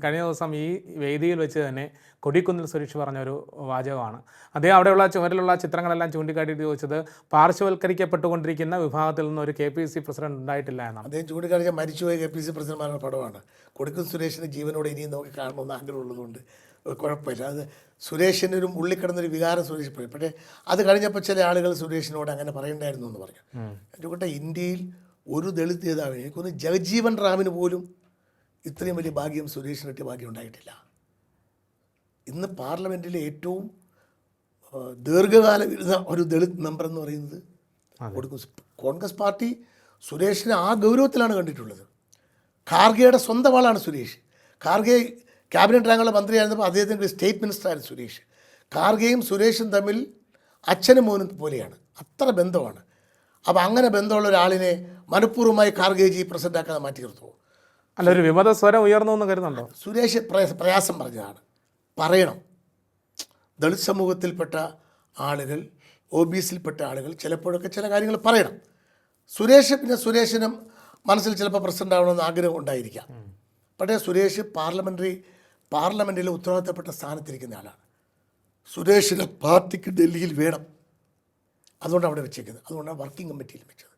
കഴിഞ്ഞ ദിവസം ഈ വേദിയിൽ വെച്ച് തന്നെ കൊടിക്കുന്നിൽ സുരേഷ് പറഞ്ഞൊരു വാചകമാണ്. അദ്ദേഹം അവിടെയുള്ള ചുമരിലുള്ള ചിത്രങ്ങളെല്ലാം ചൂണ്ടിക്കാട്ടിയിട്ട് ചോദിച്ചത് പാർശ്വവൽക്കരിക്കപ്പെട്ടുകൊണ്ടിരിക്കുന്ന വിഭാഗത്തിൽ നിന്ന് ഒരു KPCC പ്രസിഡന്റ് ഉണ്ടായിട്ടില്ല എന്നാണ്. അദ്ദേഹം ചൂണ്ടിക്കാണിച്ച മരിച്ചുപോയ KPCC പ്രസിഡന്റ്മാരുടെ പടമാണ്. കൊടിക്കുന്നിൽ സുരേഷിൻ്റെ ജീവനോടെ ഇനിയും നമുക്ക് കാണണമെന്ന് ആഗ്രഹമുള്ളതുകൊണ്ട് കുഴപ്പമില്ല. അത് സുരേഷിൻ്റെ ഒരു ഉള്ളിക്കിടന്നൊരു വികാരം സുരേഷ് പോയി. പക്ഷേ അത് കഴിഞ്ഞപ്പോൾ ചില ആളുകൾ സുരേഷിനോട് അങ്ങനെ പറയണ്ടായിരുന്നു എന്ന് പറഞ്ഞു. അതുകൊണ്ട് ഇന്ത്യയിൽ ഒരു ദളിത് നേതാവിന് എനിക്കൊന്ന് ജഗജീവൻ റാമിന് പോലും ഇത്രയും വലിയ ഭാഗ്യം സുരേഷിന് കിട്ടിയ ഭാഗ്യം ഉണ്ടായിട്ടില്ല. ഇന്ന് പാർലമെൻറ്റിലെ ഏറ്റവും ദീർഘകാലം ഇരുന്ന ഒരു ദളിത് മെമ്പർ എന്ന് പറയുന്നത് കോൺഗ്രസ് പാർട്ടി സുരേഷിനെ ആ ഗൗരവത്തിലാണ് കണ്ടിട്ടുള്ളത്. ഖാർഗെയുടെ സ്വന്തം ആളാണ് സുരേഷ്. ഖാർഗെ ക്യാബിനറ്റ് റാങ്കുള്ള മന്ത്രിയായിരുന്നപ്പോൾ അദ്ദേഹത്തിൻ്റെ സ്റ്റേറ്റ് മിനിസ്റ്ററായിരുന്നു സുരേഷ്. ഖാർഗെയും സുരേഷും തമ്മിൽ അച്ഛനും മോനും പോലെയാണ്, അത്ര ബന്ധമാണ്. അപ്പോൾ അങ്ങനെ ബന്ധമുള്ള ഒരാളിനെ മനഃപൂർവ്വമായി ഖാർഗെജി പ്രസിഡൻ്റാക്കാതെ മാറ്റി നിർത്തുമോ? അല്ല, ഒരു വിമത സ്വരം ഉയർന്നു എന്ന് കരുതുന്നുണ്ടോ? സുരേഷ് പ്രയാസം പറഞ്ഞതാണ്, പറയണം. ദളിത് സമൂഹത്തിൽപ്പെട്ട ആളുകൾ, OBCയിൽപ്പെട്ട ആളുകൾ ചിലപ്പോഴൊക്കെ ചില കാര്യങ്ങൾ പറയണം. സുരേഷിനും മനസ്സിൽ ചിലപ്പോൾ പ്രസിഡന്റ് ആവണമെന്ന് ആഗ്രഹം ഉണ്ടായിരിക്കാം. പക്ഷേ സുരേഷ് പാർലമെൻറ്റിലെ ഉത്തരവാദിത്തപ്പെട്ട സ്ഥാനത്തിരിക്കുന്ന ആളാണ്. സുരേഷിൻ്റെ പാർട്ടിക്ക് ഡൽഹിയിൽ വേണം. അതുകൊണ്ടാണ് അവിടെ വെച്ചേക്കുന്നത്. അതുകൊണ്ടാണ് വർക്കിംഗ് കമ്മിറ്റിയിൽ വെച്ചത്.